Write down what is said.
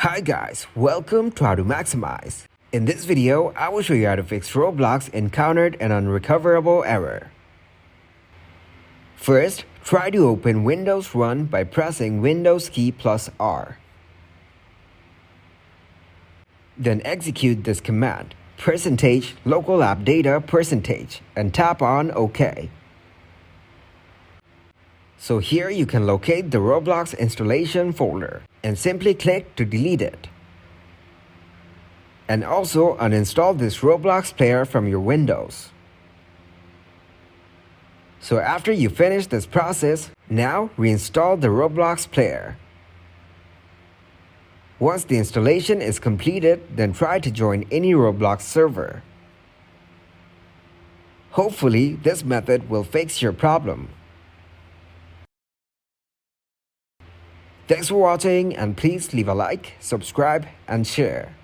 Hi guys, welcome to How to Maximize. In this video, I will show you how to fix Roblox encountered an unrecoverable error. First, try to open Windows Run by pressing Windows key plus R. Then execute this command, %local app data %, and tap on OK. So here you can locate the Roblox installation folder and simply click to delete it. And also uninstall this Roblox player from your Windows. So after you finish this process, now reinstall the Roblox player. Once the installation is completed, then try to join any Roblox server. Hopefully, this method will fix your problem. Thanks for watching, and please leave a like, subscribe, and share.